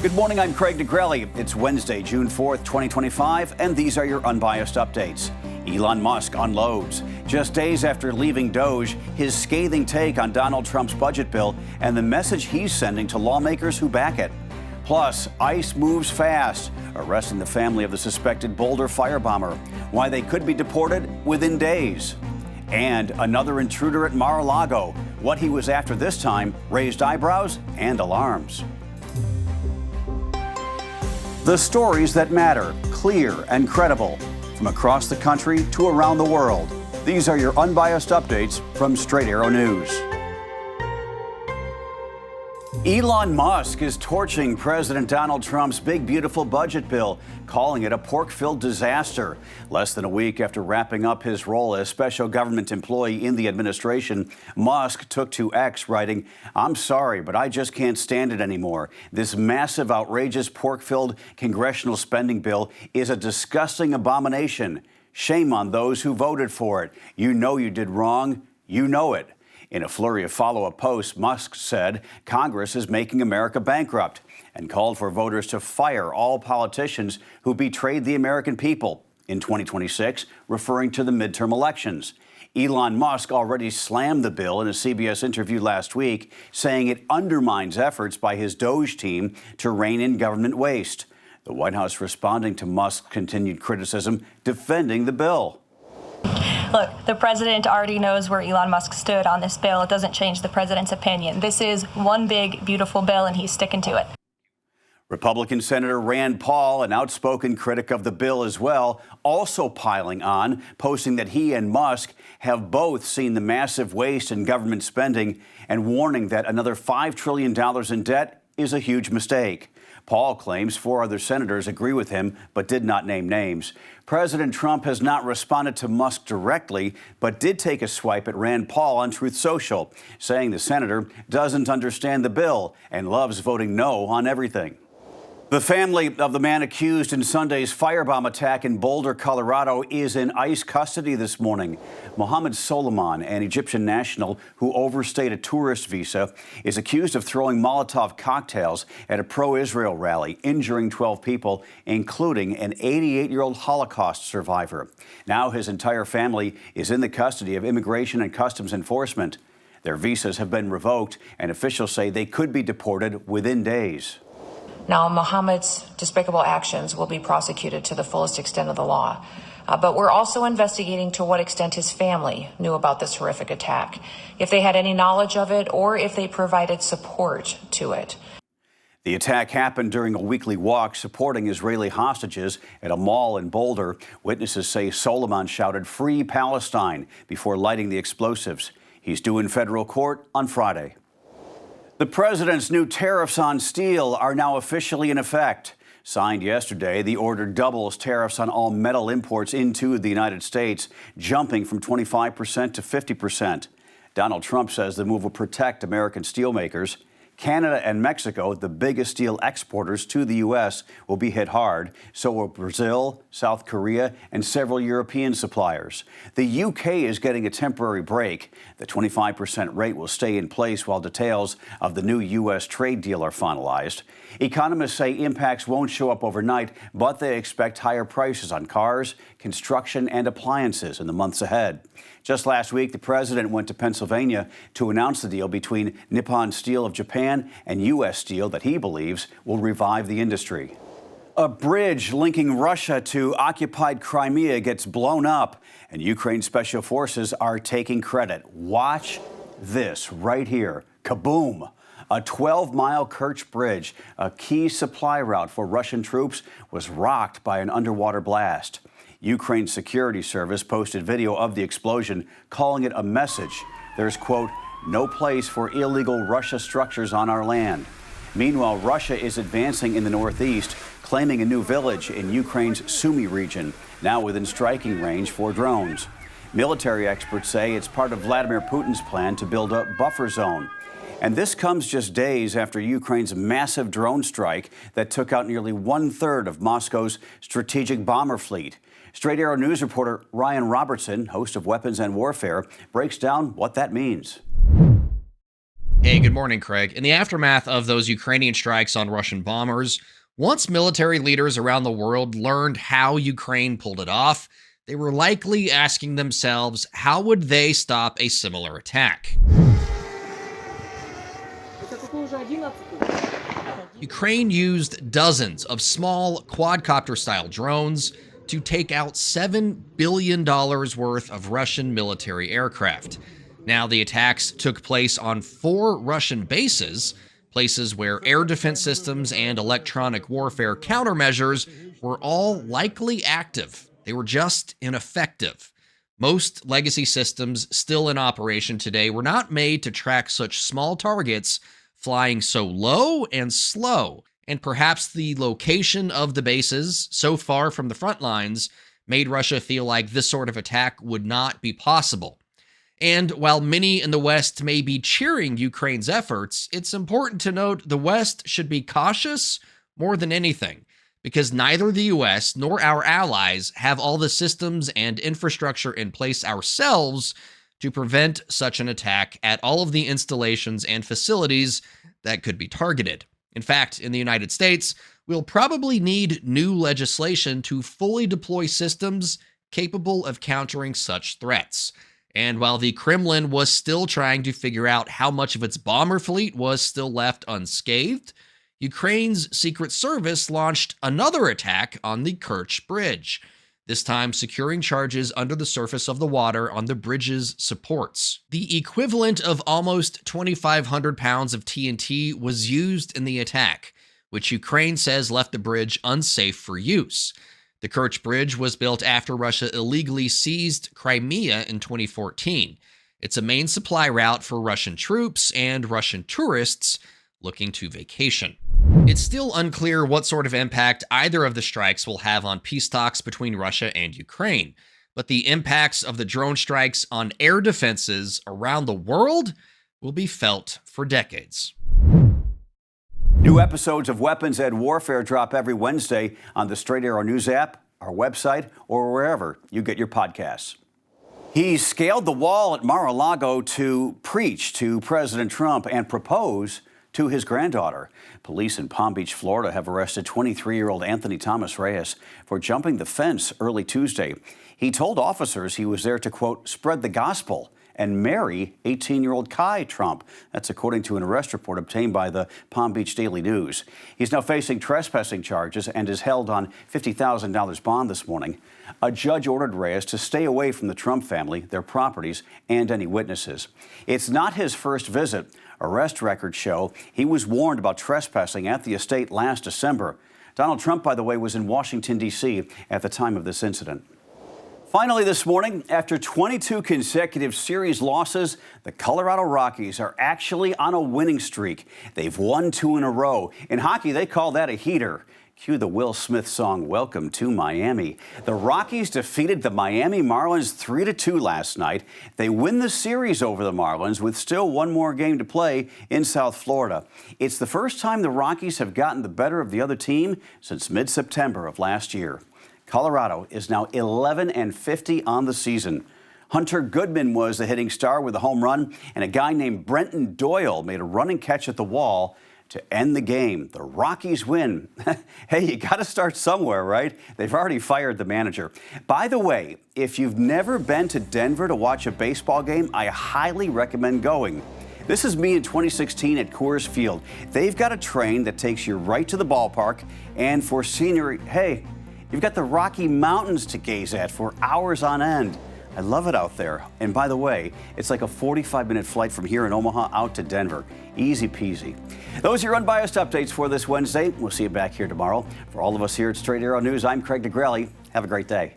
Good morning, I'm Craig DeGrelli. It's Wednesday, June 4th, 2025, and these are your Unbiased Updates. Elon Musk unloads. Just days after leaving Doge, his scathing take on Donald Trump's budget bill and the message he's sending to lawmakers who back it. Plus, ICE moves fast, arresting the family of the suspected Boulder firebomber, why they could be deported within days. And another intruder at Mar-a-Lago. What he was after this time raised eyebrows and alarms. The stories that matter, clear and credible, from across the country to around the world. These are your unbiased updates from Straight Arrow News. Elon Musk is torching President Donald Trump's big, beautiful budget bill, calling it a pork-filled disaster. Less than a week after wrapping up his role as special government employee in the administration, Musk took to X, writing, "I'm sorry, but I just can't stand it anymore. This massive, outrageous pork-filled congressional spending bill is a disgusting abomination. Shame on those who voted for it. You know you did wrong. You know it." In a flurry of follow-up posts, Musk said Congress is making America bankrupt and called for voters to fire all politicians who betrayed the American people in 2026, referring to the midterm elections. Elon Musk already slammed the bill in a CBS interview last week, saying it undermines efforts by his Doge team to rein in government waste. The White House responding to Musk's continued criticism, defending the bill. Look, the president already knows where Elon Musk stood on this bill. It doesn't change the president's opinion. This is one big, beautiful bill, and he's sticking to it. Republican Senator Rand Paul, an outspoken critic of the bill as well, also piling on, posting that he and Musk have both seen the massive waste in government spending and warning that another $5 trillion in debt is a huge mistake. Paul claims 4 other senators agree with him, but did not name names. President Trump has not responded to Musk directly, but did take a swipe at Rand Paul on Truth Social, saying the senator doesn't understand the bill and loves voting no on everything. The family of the man accused in Sunday's firebomb attack in Boulder, Colorado, is in ICE custody this morning. Mohammed Soliman, an Egyptian national who overstayed a tourist visa, is accused of throwing Molotov cocktails at a pro-Israel rally, injuring 12 people, including an 88-year-old Holocaust survivor. Now his entire family is in the custody of Immigration and Customs Enforcement. Their visas have been revoked, and officials say they could be deported within days. Now, Mohammed's despicable actions will be prosecuted to the fullest extent of the law. But we're also investigating to what extent his family knew about this horrific attack, if they had any knowledge of it, or if they provided support to it. The attack happened during a weekly walk supporting Israeli hostages at a mall in Boulder. Witnesses say Soliman shouted, "Free Palestine," before lighting the explosives. He's due in federal court on Friday. The president's new tariffs on steel are now officially in effect. Signed yesterday, the order doubles tariffs on all metal imports into the United States, jumping from 25% to 50%. Donald Trump says the move will protect American steelmakers. Canada and Mexico, the biggest steel exporters to the U.S., will be hit hard. So will Brazil, South Korea, and several European suppliers. The U.K. is getting a temporary break. The 25% rate will stay in place while details of the new U.S. trade deal are finalized. Economists say impacts won't show up overnight, but they expect higher prices on cars, construction, and appliances in the months ahead. Just last week, the president went to Pennsylvania to announce the deal between Nippon Steel of Japan and U.S. Steel that he believes will revive the industry. A bridge linking Russia to occupied Crimea gets blown up, and Ukraine's special forces are taking credit. Watch this right here. Kaboom! A 12-mile Kerch bridge, a key supply route for Russian troops, was rocked by an underwater blast. Ukraine's security service posted video of the explosion, calling it a message. There's, quote, "no place for illegal Russia structures on our land." Meanwhile, Russia is advancing in the northeast, claiming a new village in Ukraine's Sumy region, now within striking range for drones. Military experts say it's part of Vladimir Putin's plan to build a buffer zone. And this comes just days after Ukraine's massive drone strike that took out nearly 1/3 of Moscow's strategic bomber fleet. Straight Arrow News reporter Ryan Robertson, host of Weapons and Warfare, breaks down what that means. Hey, good morning, Craig. In the aftermath of those Ukrainian strikes on Russian bombers, once military leaders around the world learned how Ukraine pulled it off, they were likely asking themselves, how would they stop a similar attack? Ukraine used dozens of small quadcopter-style drones to take out $7 billion worth of Russian military aircraft. Now, the attacks took place on 4 Russian bases, places where air defense systems and electronic warfare countermeasures were all likely active. They were just ineffective. Most legacy systems still in operation today were not made to track such small targets flying so low and slow, and perhaps the location of the bases so far from the front lines made Russia feel like this sort of attack would not be possible. And while many in the West may be cheering Ukraine's efforts, it's important to note the West should be cautious more than anything, because neither the US nor our allies have all the systems and infrastructure in place ourselves to prevent such an attack at all of the installations and facilities that could be targeted. In fact, in the United States, we'll probably need new legislation to fully deploy systems capable of countering such threats. And while the Kremlin was still trying to figure out how much of its bomber fleet was still left unscathed, Ukraine's Secret Service launched another attack on the Kerch Bridge, this time securing charges under the surface of the water on the bridge's supports. The equivalent of almost 2,500 pounds of TNT was used in the attack, which Ukraine says left the bridge unsafe for use. The Kerch Bridge was built after Russia illegally seized Crimea in 2014. It's a main supply route for Russian troops and Russian tourists looking to vacation. It's still unclear what sort of impact either of the strikes will have on peace talks between Russia and Ukraine, but the impacts of the drone strikes on air defenses around the world will be felt for decades. New episodes of Weapons and Warfare drop every Wednesday on the Straight Arrow News app, our website, or wherever you get your podcasts. He scaled the wall at Mar-a-Lago to preach to President Trump and propose to his granddaughter. Police in Palm Beach, Florida have arrested 23-year-old Anthony Thomas Reyes for jumping the fence early Tuesday. He told officers he was there to, quote, spread the gospel and marry 18-year-old Kai Trump. That's according to an arrest report obtained by the Palm Beach Daily News. He's now facing trespassing charges and is held on $50,000 bond this morning. A judge ordered Reyes to stay away from the Trump family, their properties, and any witnesses. It's not his first visit. Arrest records show he was warned about trespassing at the estate last December. Donald Trump, by the way, was in Washington, D.C. at the time of this incident. Finally this morning, after 22 consecutive series losses, the Colorado Rockies are actually on a winning streak. They've won 2 in a row. In hockey, they call that a heater. Cue the Will Smith song, Welcome to Miami. The Rockies defeated the Miami Marlins 3-2 last night. They win the series over the Marlins with still one more game to play in South Florida. It's the first time the Rockies have gotten the better of the other team since mid-September of last year. Colorado is now 11-50 on the season. Hunter Goodman was the hitting star with a home run, and a guy named Brenton Doyle made a running catch at the wall to end the game. The Rockies win. Hey, you got to start somewhere, right? They've already fired the manager. By the way, if you've never been to Denver to watch a baseball game, I highly recommend going. This is me in 2016 at Coors Field. They've got a train that takes you right to the ballpark, and for scenery, hey, you've got the Rocky Mountains to gaze at for hours on end. I love it out there. And by the way, it's like a 45-minute flight from here in Omaha out to Denver. Easy peasy. Those are your unbiased updates for this Wednesday. We'll see you back here tomorrow. For all of us here at Straight Arrow News, I'm Craig DeGrelli. Have a great day.